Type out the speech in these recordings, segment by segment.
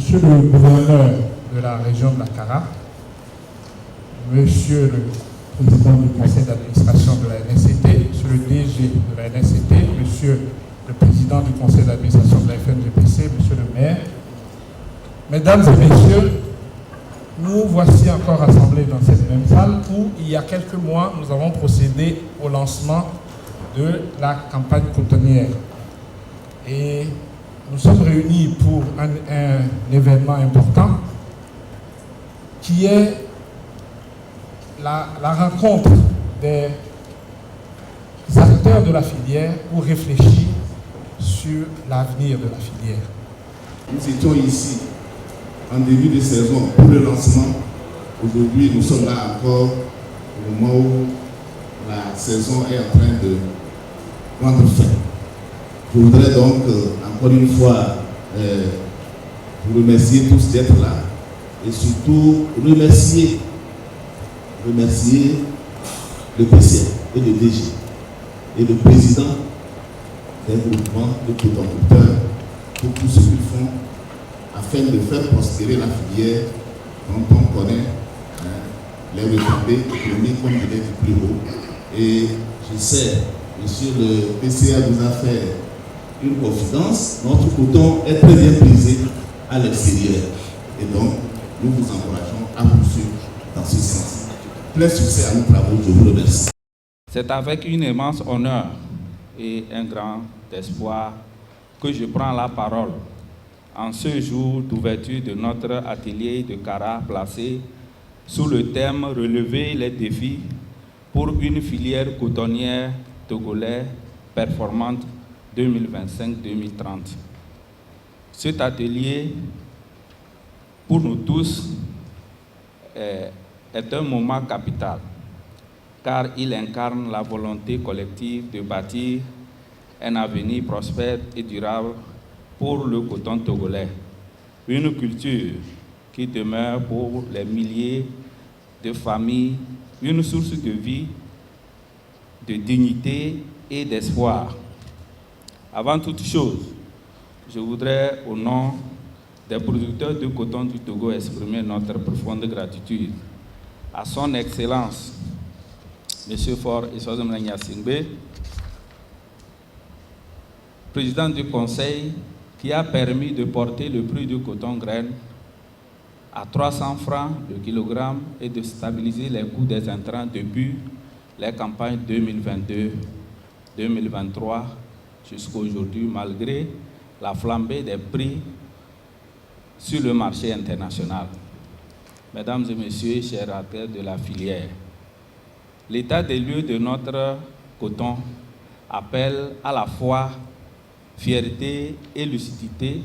Monsieur le gouverneur de la région de la Kara, Monsieur le président du conseil d'administration de la NSCT, Monsieur le DG de la NSCT, Monsieur le président du conseil d'administration de la FNGPC, Monsieur le maire, Mesdames et Messieurs, nous voici encore rassemblés dans cette même salle où, il y a quelques mois, nous avons procédé au lancement de la campagne cotonnière. Et nous sommes réunis pour un événement important qui est la rencontre des acteurs de la filière pour réfléchir sur l'avenir de la filière. Nous étions ici en début de saison pour le lancement. Aujourd'hui, nous sommes là encore au moment où la saison est en train de prendre fin. Je voudrais donc encore une fois vous remercier tous d'être là et surtout remercier le PC et le DG et le président des groupements de cotonniers pour tout ce qu'ils font afin de faire prospérer la filière dont on connaît les retombées économiques comme il est du plus haut. Et je sais, monsieur le PCA nous a fait une confidence, notre coton est très bien prisé à l'extérieur. Et donc, nous vous encourageons à poursuivre dans ce sens. Plein succès à nos travaux, je vous remercie. C'est avec une immense honneur et un grand espoir que je prends la parole en ce jour d'ouverture de notre atelier de Kara placé sous le thème « Relever les défis pour une filière cotonnière togolaise performante 2025-2030 ». Cet atelier, pour nous tous, est un moment capital, car il incarne la volonté collective de bâtir un avenir prospère et durable pour le coton togolais, une culture qui demeure pour les milliers de familles une source de vie, de dignité et d'espoir. Avant toute chose, je voudrais, au nom des producteurs de coton du Togo, exprimer notre profonde gratitude à son Excellence, M. Faure Eswazam Nyasingbe, président du Conseil, qui a permis de porter le prix du coton graine à 300 francs le kilogramme et de stabiliser les coûts des intrants depuis les campagnes 2022-2023 jusqu'à aujourd'hui, malgré la flambée des prix sur le marché international. Mesdames et Messieurs, chers acteurs de la filière, l'état des lieux de notre coton appelle à la fois fierté et lucidité.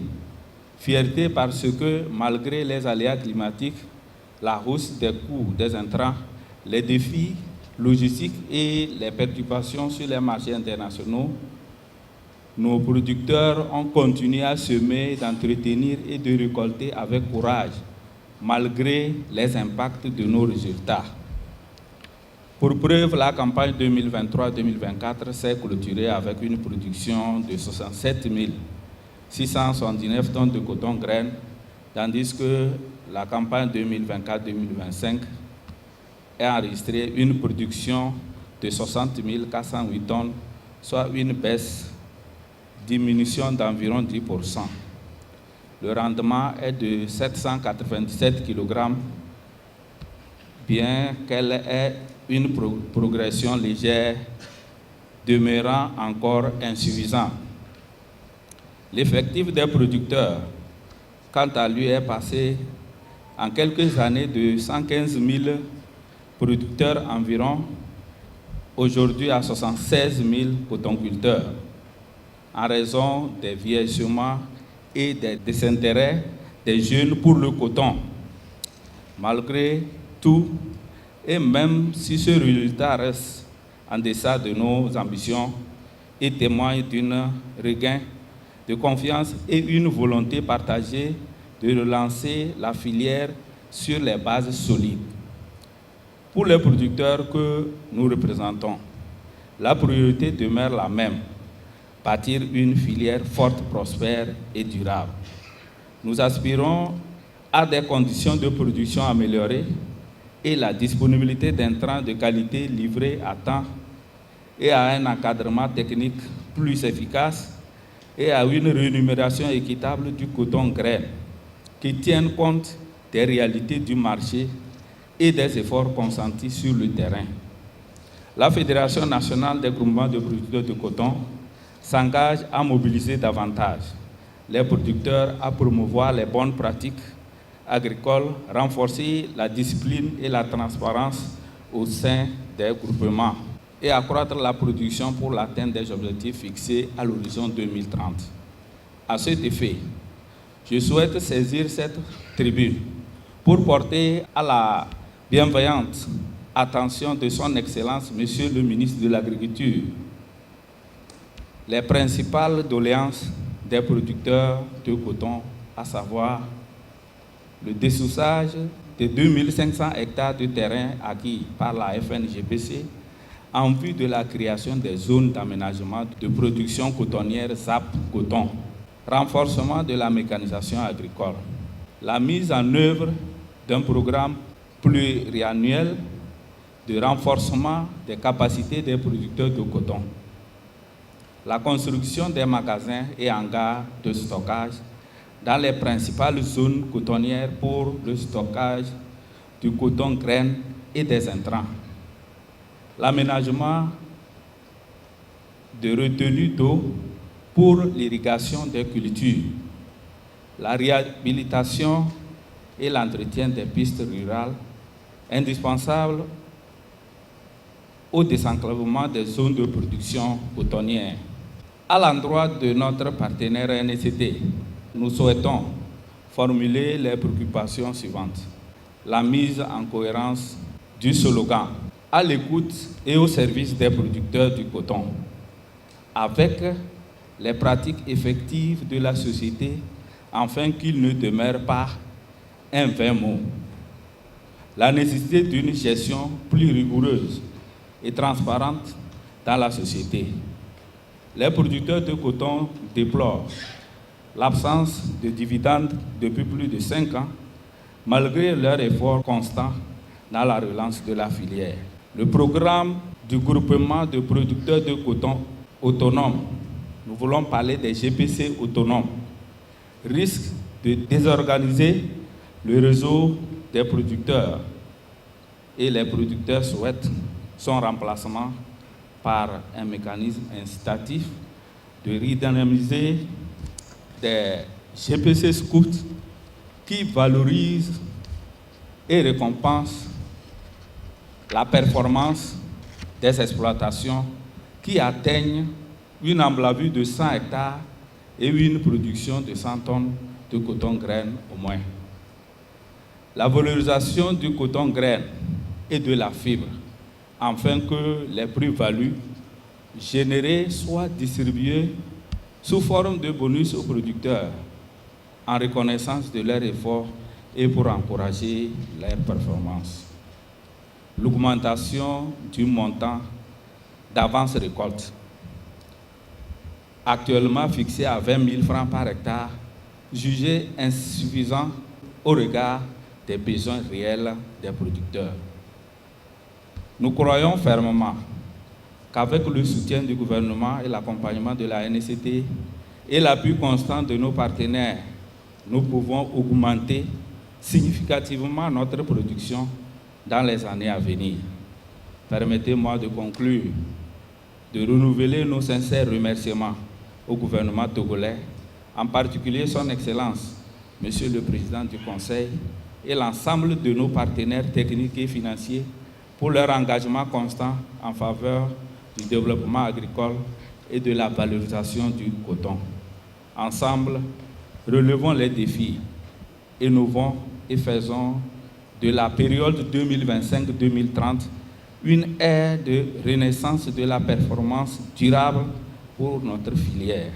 Fierté parce que, malgré les aléas climatiques, la hausse des coûts des intrants, les défis logistiques et les perturbations sur les marchés internationaux, nos producteurs ont continué à semer, d'entretenir et de récolter avec courage, malgré les impacts de nos résultats. Pour preuve, la campagne 2023-2024 s'est clôturée avec une production de 67 679 tonnes de coton graine, tandis que la campagne 2024-2025 a enregistré une production de 60 408 tonnes, soit une diminution d'environ 10%. Le rendement est de 797 kg, bien qu'elle ait une progression légère, demeurant encore insuffisante. L'effectif des producteurs, quant à lui, est passé en quelques années de 115 000 producteurs environ, aujourd'hui à 76 000 cotonculteurs, en raison des vieillissements et des désintérêts des jeunes pour le coton. Malgré tout, et même si ce résultat reste en deçà de nos ambitions et témoigne d'un regain de confiance et une volonté partagée de relancer la filière sur les bases solides. Pour les producteurs que nous représentons, la priorité demeure la même, bâtir une filière forte, prospère et durable. Nous aspirons à des conditions de production améliorées et la disponibilité d'intrants de qualité livrés à temps et à un encadrement technique plus efficace et à une rémunération équitable du coton graine qui tienne compte des réalités du marché et des efforts consentis sur le terrain. La Fédération nationale des groupements de producteurs de coton s'engage à mobiliser davantage les producteurs à promouvoir les bonnes pratiques agricoles, renforcer la discipline et la transparence au sein des groupements et accroître la production pour l'atteinte des objectifs fixés à l'horizon 2030. À cet effet, je souhaite saisir cette tribune pour porter à la bienveillante attention de son Excellence, Monsieur le ministre de l'Agriculture, les principales doléances des producteurs de coton, à savoir le dessoussage de 2500 hectares de terrain acquis par la FNGPC en vue de la création des zones d'aménagement de production cotonnière ZAP Coton, renforcement de la mécanisation agricole, la mise en œuvre d'un programme pluriannuel de renforcement des capacités des producteurs de coton, la construction des magasins et hangars de stockage dans les principales zones cotonnières pour le stockage du coton graine et des intrants, l'aménagement de retenues d'eau pour l'irrigation des cultures, la réhabilitation et l'entretien des pistes rurales indispensables au désenclavement des zones de production cotonnière. À l'endroit de notre partenaire NCT, nous souhaitons formuler les préoccupations suivantes. La mise en cohérence du slogan « à l'écoute et au service des producteurs du coton » avec les pratiques effectives de la société afin qu'il ne demeure pas un vain mot. La nécessité d'une gestion plus rigoureuse et transparente dans la société. Les producteurs de coton déplorent l'absence de dividendes depuis plus de 5 ans, malgré leur effort constant dans la relance de la filière. Le programme du groupement de producteurs de coton autonomes, nous voulons parler des GPC autonomes, risque de désorganiser le réseau des producteurs et les producteurs souhaitent son remplacement par un mécanisme incitatif de redynamiser des GPC scouts qui valorisent et récompensent la performance des exploitations qui atteignent une emblavure de 100 hectares et une production de 100 tonnes de coton graine au moins. La valorisation du coton graine et de la fibre, afin que les plus-values générées soient distribuées sous forme de bonus aux producteurs, en reconnaissance de leurs efforts et pour encourager leur performance. L'augmentation du montant d'avance récolte, actuellement fixé à 20 000 francs par hectare, jugé insuffisant au regard des besoins réels des producteurs. Nous croyons fermement qu'avec le soutien du gouvernement et l'accompagnement de la NCT et l'appui constant de nos partenaires, nous pouvons augmenter significativement notre production dans les années à venir. Permettez-moi de conclure, de renouveler nos sincères remerciements au gouvernement togolais, en particulier son Excellence, Monsieur le Président du Conseil, et l'ensemble de nos partenaires techniques et financiers pour leur engagement constant en faveur du développement agricole et de la valorisation du coton. Ensemble, relevons les défis, innovons et faisons de la période 2025-2030 une ère de renaissance de la performance durable pour notre filière.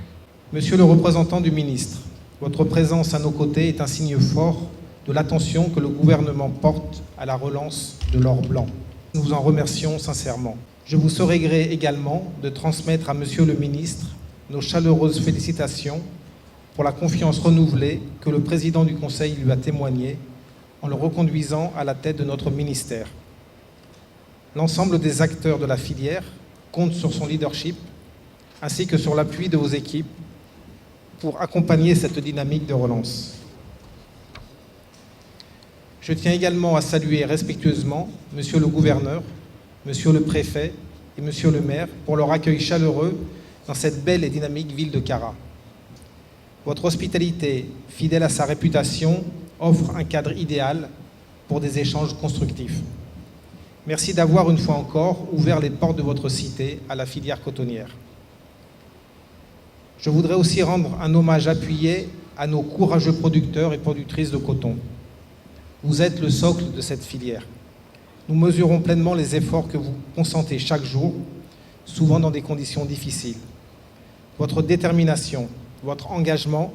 Monsieur le représentant du ministre, votre présence à nos côtés est un signe fort de l'attention que le gouvernement porte à la relance de l'or blanc. Nous vous en remercions sincèrement. Je vous serai gré également de transmettre à Monsieur le ministre nos chaleureuses félicitations pour la confiance renouvelée que le président du Conseil lui a témoignée en le reconduisant à la tête de notre ministère. L'ensemble des acteurs de la filière comptent sur son leadership ainsi que sur l'appui de vos équipes pour accompagner cette dynamique de relance. Je tiens également à saluer respectueusement Monsieur le gouverneur, Monsieur le préfet et Monsieur le maire pour leur accueil chaleureux dans cette belle et dynamique ville de Kara. Votre hospitalité, fidèle à sa réputation, offre un cadre idéal pour des échanges constructifs. Merci d'avoir une fois encore ouvert les portes de votre cité à la filière cotonnière. Je voudrais aussi rendre un hommage appuyé à nos courageux producteurs et productrices de coton. Vous êtes le socle de cette filière. Nous mesurons pleinement les efforts que vous consentez chaque jour, souvent dans des conditions difficiles. Votre détermination, votre engagement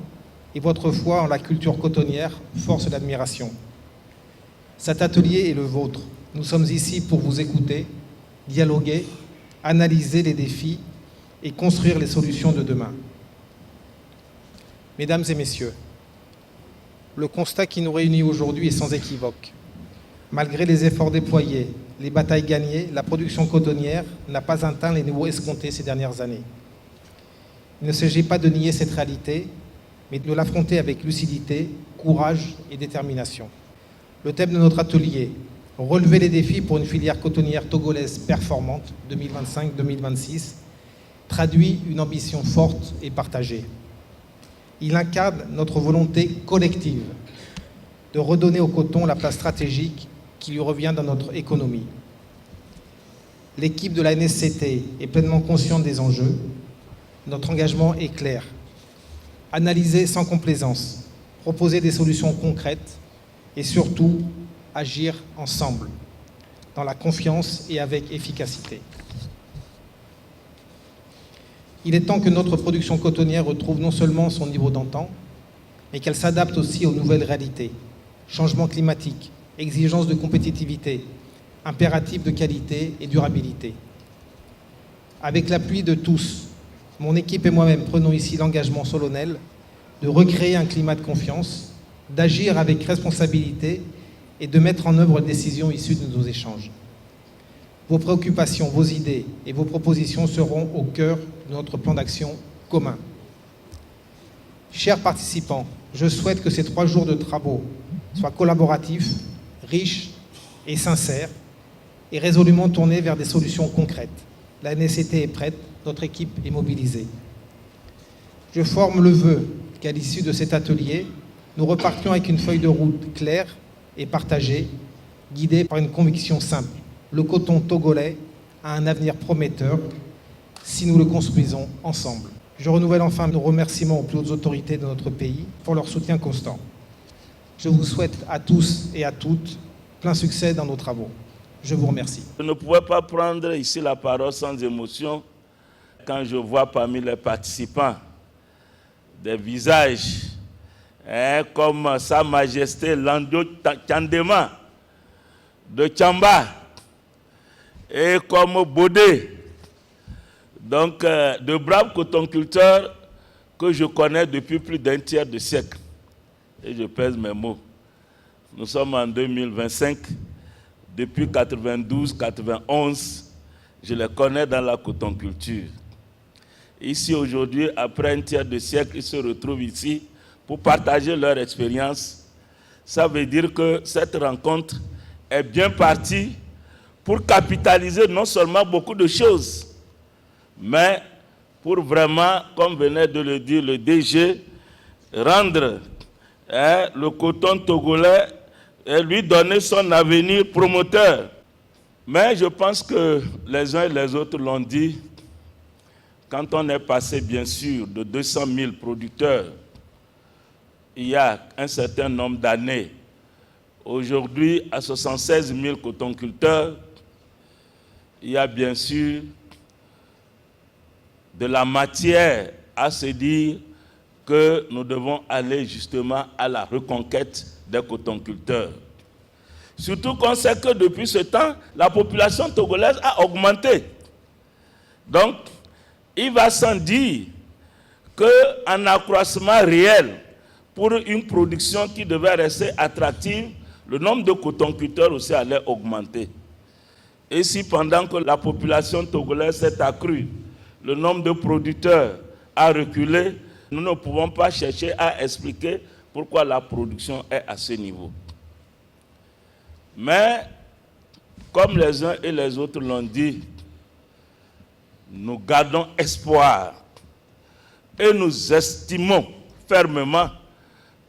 et votre foi en la culture cotonnière forcent l'admiration. Cet atelier est le vôtre. Nous sommes ici pour vous écouter, dialoguer, analyser les défis et construire les solutions de demain. Mesdames et messieurs, le constat qui nous réunit aujourd'hui est sans équivoque. Malgré les efforts déployés, les batailles gagnées, la production cotonnière n'a pas atteint les niveaux escomptés ces dernières années. Il ne s'agit pas de nier cette réalité, mais de l'affronter avec lucidité, courage et détermination. Le thème de notre atelier, relever les défis pour une filière cotonnière togolaise performante 2025-2026, traduit une ambition forte et partagée. Il incarne notre volonté collective de redonner au coton la place stratégique qui lui revient dans notre économie. L'équipe de la NSCT est pleinement consciente des enjeux. Notre engagement est clair. Analyser sans complaisance, proposer des solutions concrètes et surtout agir ensemble, dans la confiance et avec efficacité. Il est temps que notre production cotonnière retrouve non seulement son niveau d'antan, mais qu'elle s'adapte aussi aux nouvelles réalités. Changement climatique, exigences de compétitivité, impératifs de qualité et durabilité. Avec l'appui de tous, mon équipe et moi-même prenons ici l'engagement solennel de recréer un climat de confiance, d'agir avec responsabilité et de mettre en œuvre les décisions issues de nos échanges. Vos préoccupations, vos idées et vos propositions seront au cœur de notre plan d'action commun. Chers participants, je souhaite que ces 3 jours de travaux soient collaboratifs, riches et sincères et résolument tournés vers des solutions concrètes. La NSCT est prête, notre équipe est mobilisée. Je forme le vœu qu'à l'issue de cet atelier, nous repartions avec une feuille de route claire et partagée, guidée par une conviction simple. Le coton togolais a un avenir prometteur si nous le construisons ensemble. Je renouvelle enfin nos remerciements aux plus hautes autorités de notre pays pour leur soutien constant. Je vous souhaite à tous et à toutes plein succès dans nos travaux. Je vous remercie. Je ne pouvais pas prendre ici la parole sans émotion quand je vois parmi les participants des visages comme Sa Majesté Lando Tchandema de Tchamba et comme Bodé, donc de braves cotonculteurs que je connais depuis plus d'un tiers de siècle. Et je pèse mes mots. Nous sommes en 2025. Depuis 92-91, je les connais dans la cotonculture. Ici, aujourd'hui, après un tiers de siècle, ils se retrouvent ici pour partager leur expérience. Ça veut dire que cette rencontre est bien partie pour capitaliser non seulement beaucoup de choses, mais pour vraiment, comme venait de le dire le DG, rendre le coton togolais et lui donner son avenir promoteur. Mais je pense que les uns et les autres l'ont dit, quand on est passé bien sûr de 200 000 producteurs il y a un certain nombre d'années, aujourd'hui à 76 000 cotonculteurs, il y a bien sûr de la matière à se dire que nous devons aller justement à la reconquête des cotonculteurs. Surtout qu'on sait que depuis ce temps, la population togolaise a augmenté. Donc, il va sans dire qu'un accroissement réel pour une production qui devait rester attractive, le nombre de cotonculteurs aussi allait augmenter. Et si pendant que la population togolaise s'est accrue, le nombre de producteurs a reculé, nous ne pouvons pas chercher à expliquer pourquoi la production est à ce niveau. Mais, comme les uns et les autres l'ont dit, nous gardons espoir et nous estimons fermement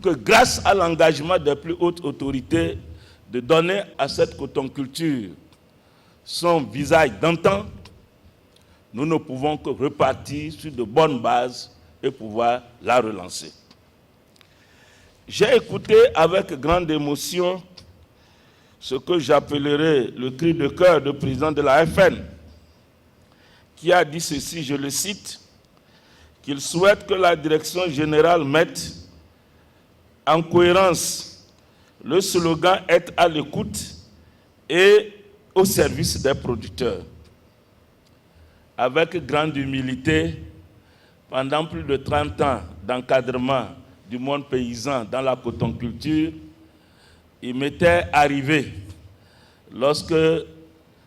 que grâce à l'engagement des plus hautes autorités de donner à cette cotonculture son visage d'antan, nous ne pouvons que repartir sur de bonnes bases et pouvoir la relancer. J'ai écouté avec grande émotion ce que j'appellerais le cri de cœur du président de la FN, qui a dit ceci, je le cite, qu'il souhaite que la direction générale mette en cohérence le slogan « Être à l'écoute » et au service des producteurs. Avec grande humilité, pendant plus de 30 ans d'encadrement du monde paysan dans la cotonculture, il m'était arrivé, lorsque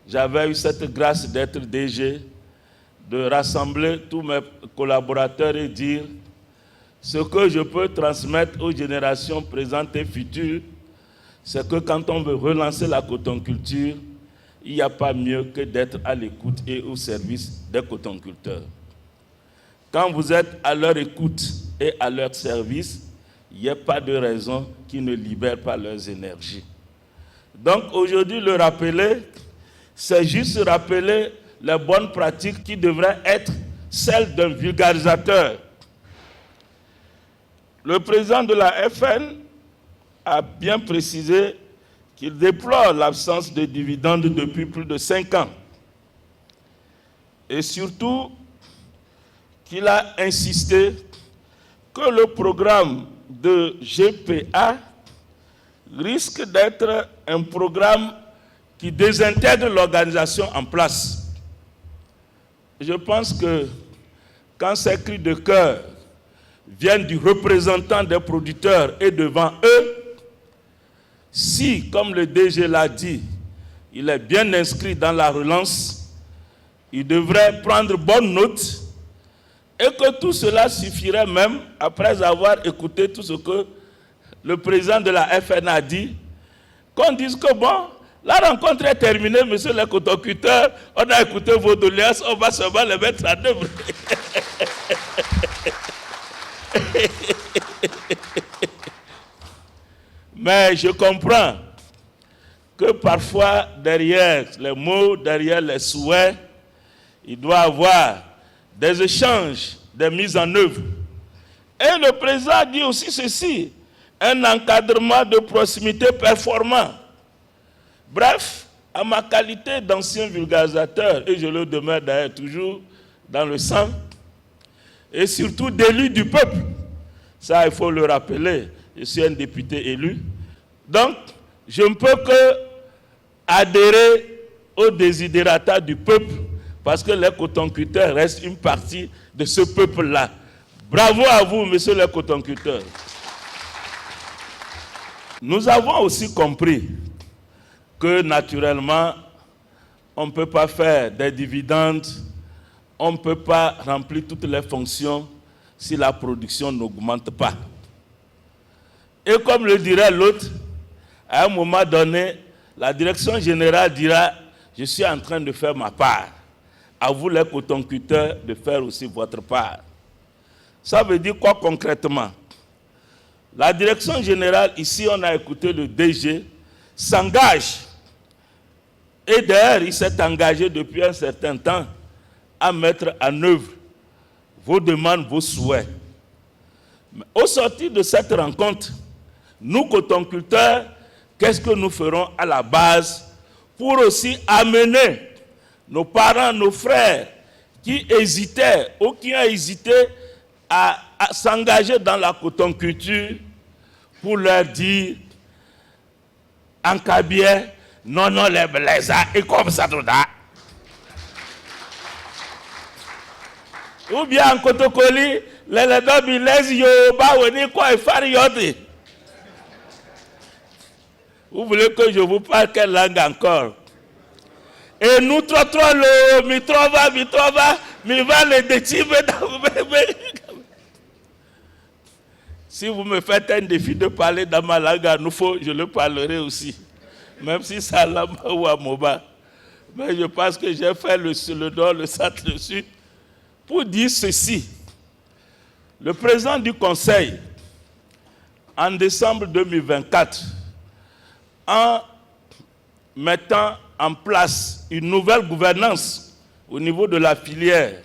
j'avais eu cette grâce d'être DG, de rassembler tous mes collaborateurs et dire ce que je peux transmettre aux générations présentes et futures, c'est que quand on veut relancer la cotonculture, il n'y a pas mieux que d'être à l'écoute et au service des cotonculteurs. Quand vous êtes à leur écoute et à leur service, il n'y a pas de raison qu'ils ne libèrent pas leurs énergies. Donc aujourd'hui, le rappeler, c'est juste rappeler les bonnes pratiques qui devraient être celles d'un vulgarisateur. Le président de la FN a bien précisé qu'il déplore l'absence de dividendes depuis plus de 5 ans. Et surtout, qu'il a insisté que le programme de GPA risque d'être un programme qui désintègre l'organisation en place. Je pense que quand ces cris de cœur viennent du représentant des producteurs et devant eux, si, comme le DG l'a dit, il est bien inscrit dans la relance, il devrait prendre bonne note et que tout cela suffirait même, après avoir écouté tout ce que le président de la FN a dit, qu'on dise que bon, la rencontre est terminée, monsieur le cotonculteur, on a écouté vos doléances, on va seulement les mettre en œuvre. Mais je comprends que parfois, derrière les mots, derrière les souhaits, il doit y avoir des échanges, des mises en œuvre. Et le président dit aussi ceci, un encadrement de proximité performant. Bref, à ma qualité d'ancien vulgarisateur, et je le demeure d'ailleurs toujours dans le sang, et surtout d'élu du peuple, ça il faut le rappeler, je suis un député élu, donc je ne peux que adhérer aux désidérata du peuple, parce que les cotonculteurs restent une partie de ce peuple-là. Bravo à vous, messieurs les cotonculteurs. Nous avons aussi compris que naturellement, on ne peut pas faire des dividendes, on ne peut pas remplir toutes les fonctions si la production n'augmente pas. Et comme le dirait l'autre, à un moment donné, la direction générale dira « Je suis en train de faire ma part. À vous les cotonculteurs de faire aussi votre part. » Ça veut dire quoi concrètement? La direction générale, ici on a écouté le DG, s'engage, et d'ailleurs il s'est engagé depuis un certain temps à mettre en œuvre vos demandes, vos souhaits. Mais au sortir de cette rencontre, nous cotonculteurs, qu'est-ce que nous ferons à la base pour aussi amener nos parents, nos frères qui hésitaient ou qui ont hésité à s'engager dans la cotonculture pour leur dire en Kabie, non, non, les blés, et comme ça, tout ça. Ou bien en Kotokoli, Les dobilèses yoba weni quoi fariote. Vous voulez que je vous parle quelle langue encore? Et nous trop le mi trova mi va le détiver dans bébé. Si vous me faites un défi de parler dans ma langue à Noufo, je le parlerai aussi. Même si c'est à Lama ou à Moba. Mais je pense que j'ai fait le nord, le centre, le sud. Pour dire ceci, le président du Conseil, en décembre 2024, en mettant en place une nouvelle gouvernance au niveau de la filière,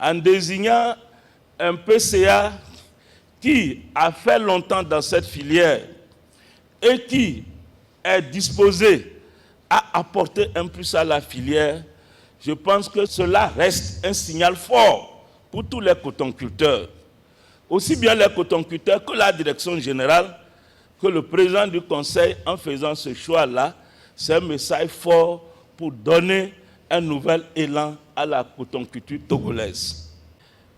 en désignant un PCA qui a fait longtemps dans cette filière et qui est disposé à apporter un plus à la filière, je pense que cela reste un signal fort pour tous les cotonculteurs. Aussi bien les cotonculteurs que la direction générale, que le président du Conseil, en faisant ce choix-là, c'est un message fort pour donner un nouvel élan à la cotonculture togolaise.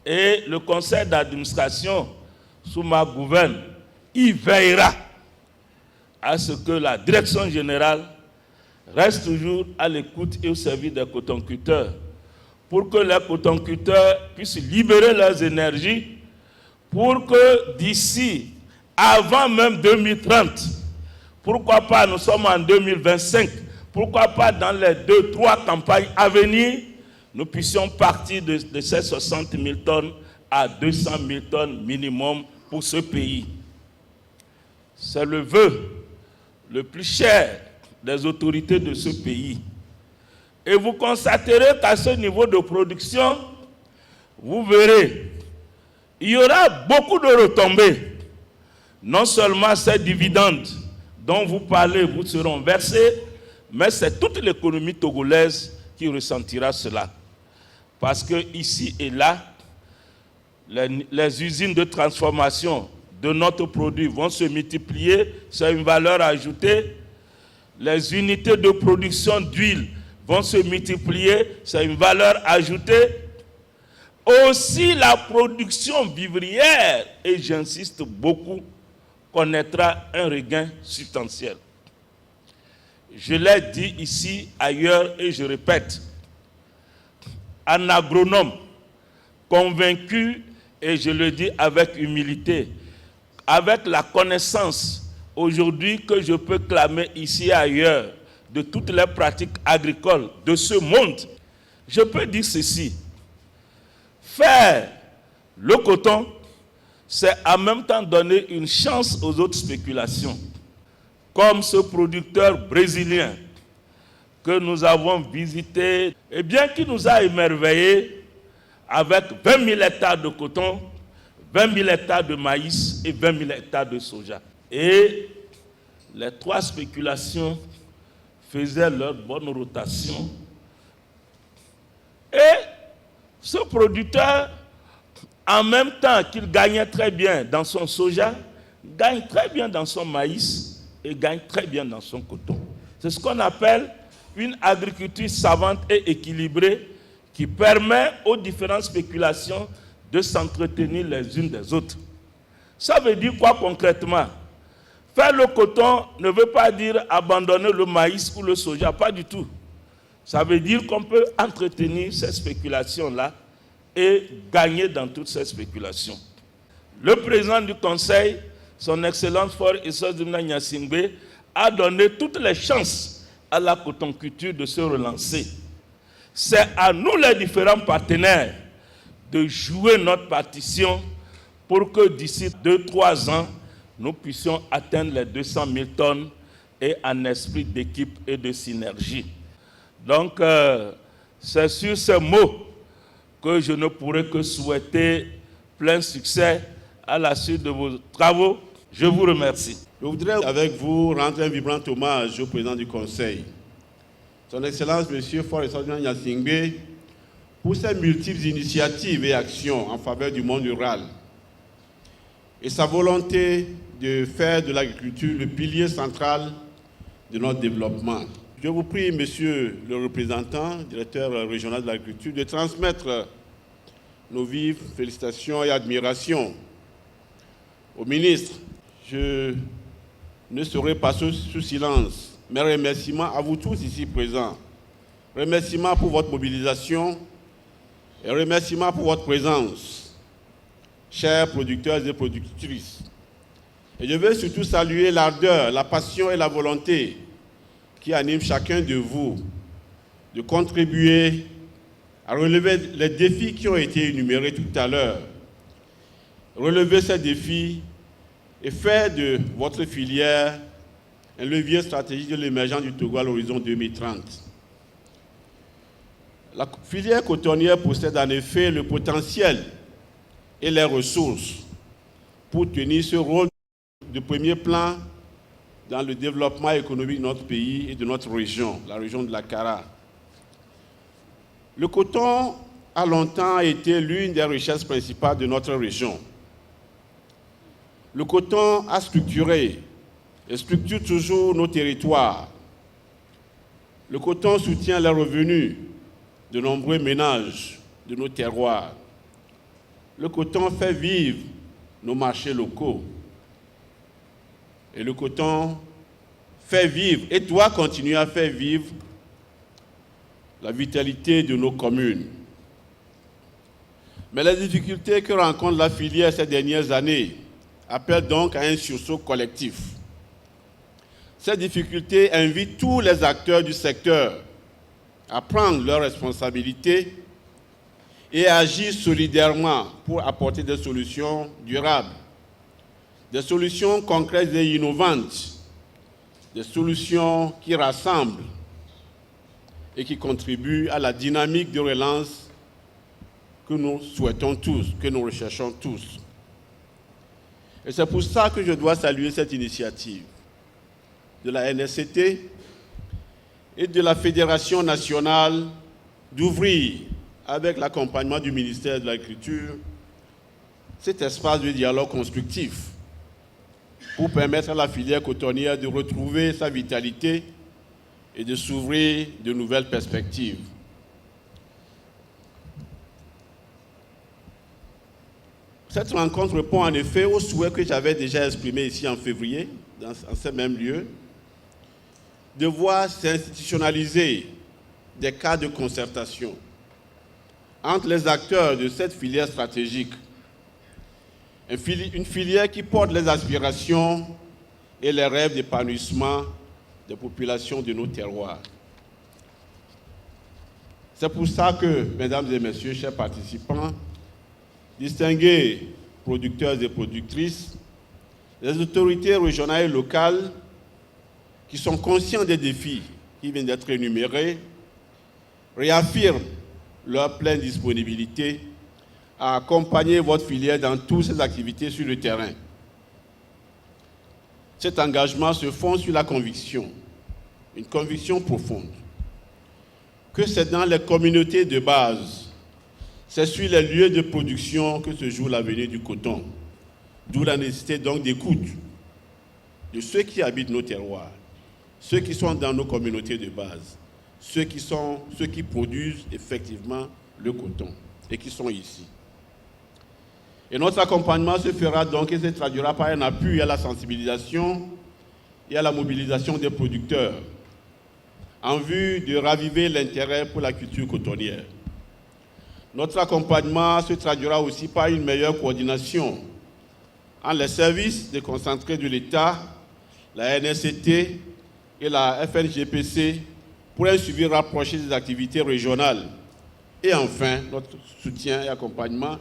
Et le Conseil d'administration, sous ma gouverne, il veillera à ce que la direction générale reste toujours à l'écoute et au service des cotonculteurs pour que les cotonculteurs puissent libérer leurs énergies pour que d'ici, avant même 2030, pourquoi pas, nous sommes en 2025, pourquoi pas dans les 2-3 campagnes à venir, nous puissions partir de ces 60 000 tonnes à 200 000 tonnes minimum pour ce pays. C'est le vœu le plus cher des autorités de ce pays. Et vous constaterez qu'à ce niveau de production, vous verrez, il y aura beaucoup de retombées. Non seulement ces dividendes dont vous parlez vous seront versés, mais c'est toute l'économie togolaise qui ressentira cela. Parce que ici et là, les usines de transformation de notre produit vont se multiplier, c'est une valeur ajoutée. Les unités de production d'huile vont se multiplier, c'est une valeur ajoutée. Aussi la production vivrière, et j'insiste beaucoup, connaîtra un regain substantiel. Je l'ai dit ici, ailleurs, et je répète, un agronome convaincu, et je le dis avec humilité, avec la connaissance aujourd'hui que je peux clamer ici et ailleurs de toutes les pratiques agricoles de ce monde, je peux dire ceci. Faire le coton, c'est en même temps donner une chance aux autres spéculations. Comme ce producteur brésilien que nous avons visité, et bien qui nous a émerveillés avec 20 000 hectares de coton, 20 000 hectares de maïs et 20 000 hectares de soja. Et les 3 spéculations faisaient leur bonne rotation. Et ce producteur, en même temps qu'il gagnait très bien dans son soja, gagne très bien dans son maïs et gagne très bien dans son coton. C'est ce qu'on appelle une agriculture savante et équilibrée qui permet aux différentes spéculations de s'entretenir les unes des autres. Ça veut dire quoi concrètement? Faire le coton ne veut pas dire abandonner le maïs ou le soja, pas du tout. Ça veut dire qu'on peut entretenir ces spéculations-là et gagner dans toutes ces spéculations. Le président du Conseil, son Excellence Fort Essodimna Nyasingbe, a donné toutes les chances à la cotonculture de se relancer. C'est à nous les différents partenaires de jouer notre partition pour que d'ici 2-3 ans, nous puissions atteindre les 200 000 tonnes et en esprit d'équipe et de synergie. Donc, c'est sur ces mots que je ne pourrais que souhaiter plein succès à la suite de vos travaux. Je vous remercie. Je voudrais avec vous rendre un vibrant hommage au président du Conseil, Son Excellence M. Fort Essodimna Nyasingbe, pour ses multiples initiatives et actions en faveur du monde rural et sa volonté de faire de l'agriculture le pilier central de notre développement. Je vous prie, monsieur le représentant, directeur régional de l'agriculture, de transmettre nos vives félicitations et admirations au ministre. Je ne saurais passer sous silence mes remerciements à vous tous ici présents. Remerciements pour votre mobilisation et remerciements pour votre présence, chers producteurs et productrices. Et je veux surtout saluer l'ardeur, la passion et la volonté qui animent chacun de vous de contribuer à relever les défis qui ont été énumérés tout à l'heure. Relever ces défis et faire de votre filière un levier stratégique de l'émergence du Togo à l'horizon 2030. La filière cotonnière possède en effet le potentiel et les ressources pour tenir ce rôle de premier plan dans le développement économique de notre pays et de notre région, la région de la Kara. Le coton a longtemps été l'une des richesses principales de notre région. Le coton a structuré et structure toujours nos territoires. Le coton soutient les revenus de nombreux ménages de nos terroirs. Le coton fait vivre nos marchés locaux. Et le coton fait vivre et doit continuer à faire vivre la vitalité de nos communes. Mais les difficultés que rencontre la filière ces dernières années appellent donc à un sursaut collectif. Ces difficultés invitent tous les acteurs du secteur à prendre leurs responsabilités et à agir solidairement pour apporter des solutions durables, des solutions concrètes et innovantes, des solutions qui rassemblent et qui contribuent à la dynamique de relance que nous souhaitons tous, que nous recherchons tous. Et c'est pour ça que je dois saluer cette initiative de la NSCT et de la Fédération nationale d'ouvrir, avec l'accompagnement du ministère de l'Agriculture, cet espace de dialogue constructif pour permettre à la filière cotonnière de retrouver sa vitalité et de s'ouvrir de nouvelles perspectives. Cette rencontre répond en effet au souhait que j'avais déjà exprimé ici en février, dans ce même lieu, de voir s'institutionnaliser des cas de concertation entre les acteurs de cette filière stratégique. Une filière qui porte les aspirations et les rêves d'épanouissement des populations de nos terroirs. C'est pour ça que, mesdames et messieurs, chers participants, distingués producteurs et productrices, les autorités régionales et locales qui sont conscients des défis qui viennent d'être énumérés, réaffirment leur pleine disponibilité à accompagner votre filière dans toutes ses activités sur le terrain. Cet engagement se fonde sur la conviction, une conviction profonde, que c'est dans les communautés de base, c'est sur les lieux de production que se joue l'avenir du coton, d'où la nécessité donc d'écoute de ceux qui habitent nos terroirs, ceux qui sont dans nos communautés de base, ceux qui produisent effectivement le coton et qui sont ici. Et notre accompagnement se fera donc et se traduira par un appui à la sensibilisation et à la mobilisation des producteurs en vue de raviver l'intérêt pour la culture cotonnière. Notre accompagnement se traduira aussi par une meilleure coordination entre les services déconcentrés de l'État, la NSCT et la FNGPC pour un suivi rapproché des activités régionales. Et enfin, notre soutien et accompagnement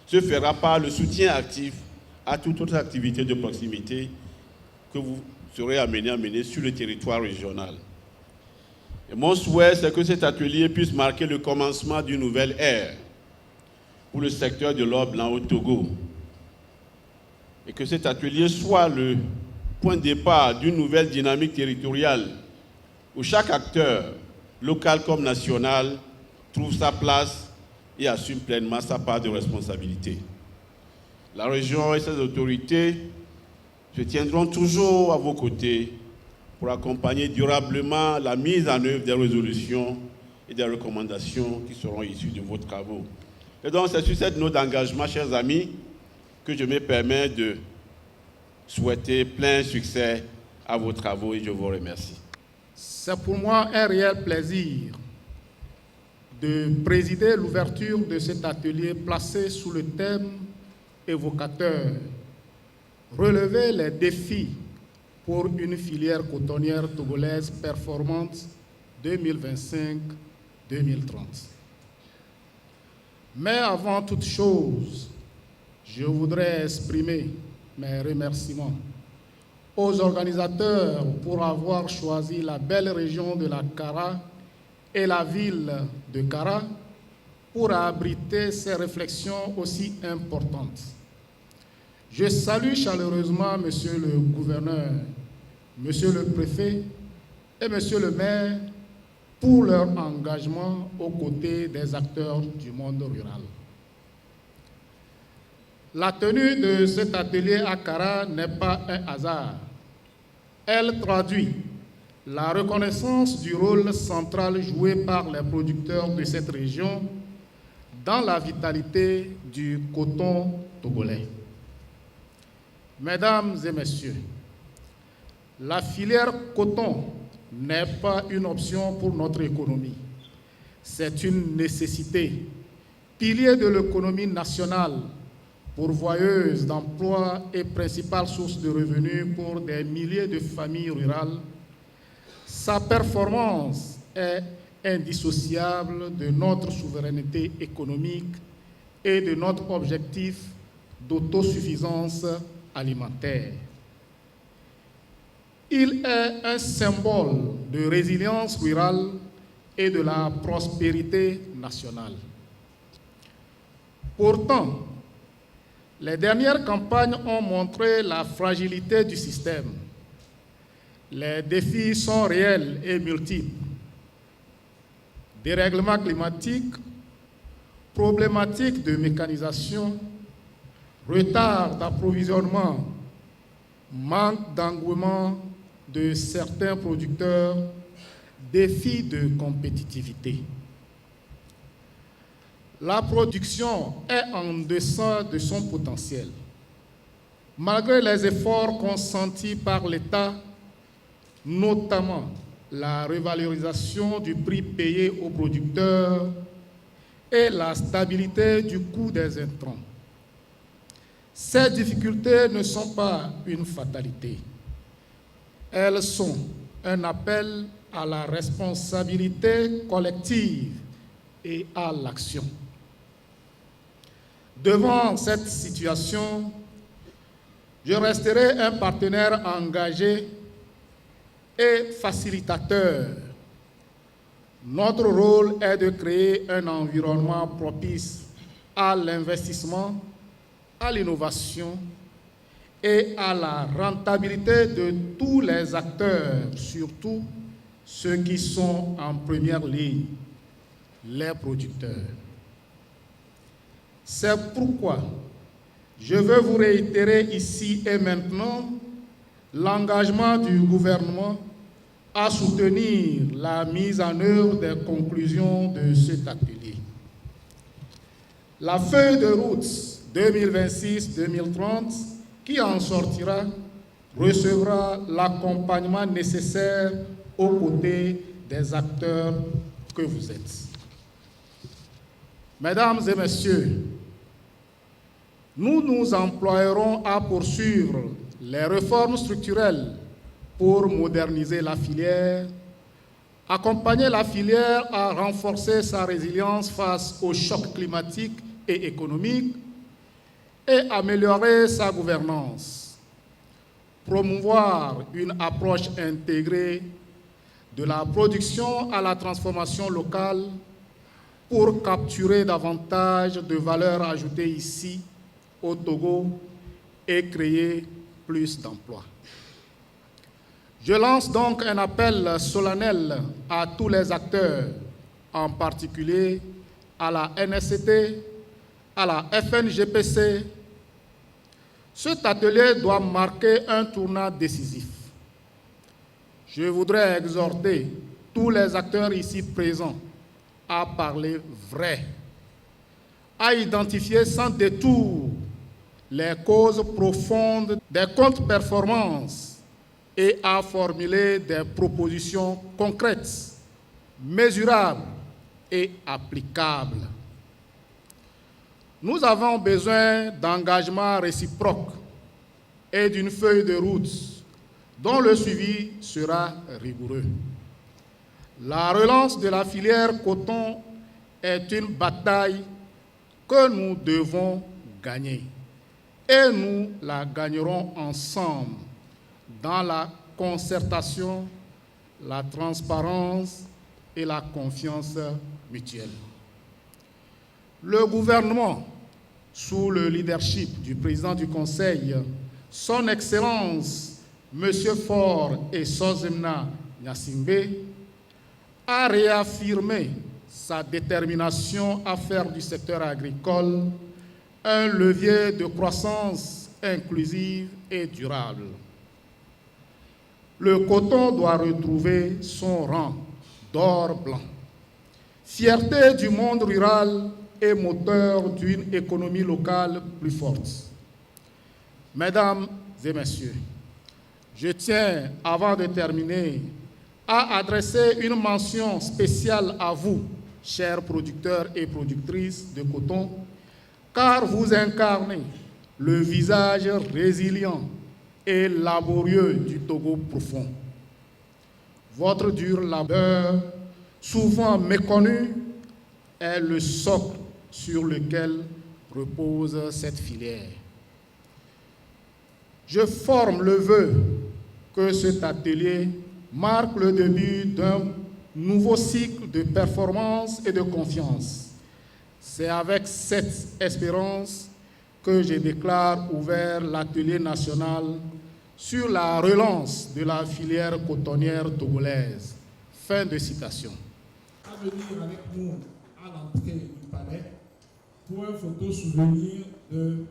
se fera par le soutien actif à toute autre activité de proximité que vous serez amenés à mener sur le territoire régional. Et mon souhait, c'est que cet atelier puisse marquer le commencement d'une nouvelle ère pour le secteur de l'or blanc au Togo. Et que cet atelier soit le point de départ d'une nouvelle dynamique territoriale où chaque acteur, local comme national, trouve sa place et assume pleinement sa part de responsabilité. La région et ses autorités se tiendront toujours à vos côtés pour accompagner durablement la mise en œuvre des résolutions et des recommandations qui seront issues de vos travaux. Et donc, c'est sur cette note d'engagement, chers amis, que je me permets de souhaiter plein succès à vos travaux et je vous remercie. C'est pour moi un réel plaisir de présider l'ouverture de cet atelier placé sous le thème évocateur « Relever les défis pour une filière cotonnière togolaise performante 2025-2030 ». Mais avant toute chose, je voudrais exprimer mes remerciements aux organisateurs pour avoir choisi la belle région de la Kara et la ville de Kara pour abriter ces réflexions aussi importantes. Je salue chaleureusement Monsieur le gouverneur, Monsieur le préfet et Monsieur le maire pour leur engagement aux côtés des acteurs du monde rural. La tenue de cet atelier à Kara n'est pas un hasard. Elle traduit la reconnaissance du rôle central joué par les producteurs de cette région dans la vitalité du coton togolais. Mesdames et messieurs, la filière coton n'est pas une option pour notre économie. C'est une nécessité, pilier de l'économie nationale, pourvoyeuse d'emplois et principale source de revenus pour des milliers de familles rurales. Sa performance est indissociable de notre souveraineté économique et de notre objectif d'autosuffisance alimentaire. Il est un symbole de résilience rurale et de la prospérité nationale. Pourtant, les dernières campagnes ont montré la fragilité du système. Les défis sont réels et multiples. Dérèglement climatique, problématiques de mécanisation, retard d'approvisionnement, manque d'engouement de certains producteurs, défis de compétitivité. La production est en deçà de son potentiel. Malgré les efforts consentis par l'État, notamment la revalorisation du prix payé aux producteurs et la stabilité du coût des intrants. Ces difficultés ne sont pas une fatalité. Elles sont un appel à la responsabilité collective et à l'action. Devant cette situation, je resterai un partenaire engagé et facilitateur. Notre rôle est de créer un environnement propice à l'investissement, à l'innovation et à la rentabilité de tous les acteurs, surtout ceux qui sont en première ligne, les producteurs. C'est pourquoi je veux vous réitérer ici et maintenant l'engagement du gouvernement à soutenir la mise en œuvre des conclusions de cet atelier. La feuille de route 2026-2030 qui en sortira recevra l'accompagnement nécessaire aux côtés des acteurs que vous êtes. Mesdames et messieurs, nous nous emploierons à poursuivre les réformes structurelles pour moderniser la filière, accompagner la filière à renforcer sa résilience face aux chocs climatiques et économiques et améliorer sa gouvernance, promouvoir une approche intégrée de la production à la transformation locale pour capturer davantage de valeur ajoutée ici, au Togo, et créer plus d'emplois. Je lance donc un appel solennel à tous les acteurs, en particulier à la NSCT, à la FNGPC. Cet atelier doit marquer un tournant décisif. Je voudrais exhorter tous les acteurs ici présents à parler vrai, à identifier sans détour les causes profondes des contre-performances et à formuler des propositions concrètes, mesurables et applicables. Nous avons besoin d'engagements réciproques et d'une feuille de route dont le suivi sera rigoureux. La relance de la filière coton est une bataille que nous devons gagner. Et nous la gagnerons ensemble dans la concertation, la transparence et la confiance mutuelle. Le gouvernement, sous le leadership du président du Conseil, Son Excellence M. Faure Esozimna Gnassingbé, a réaffirmé sa détermination à faire du secteur agricole un levier de croissance inclusive et durable. Le coton doit retrouver son rang d'or blanc, fierté du monde rural et moteur d'une économie locale plus forte. Mesdames et messieurs, je tiens, avant de terminer, à adresser une mention spéciale à vous, chers producteurs et productrices de coton, car vous incarnez le visage résilient et laborieux du Togo profond. Votre dur labeur, souvent méconnu, est le socle sur lequel repose cette filière. Je forme le vœu que cet atelier marque le début d'un nouveau cycle de performance et de confiance. C'est avec cette espérance que je déclare ouvert l'atelier national sur la relance de la filière cotonnière togolaise. Fin de citation. À venir avec nous à l'entrée du palais pour un photo souvenir de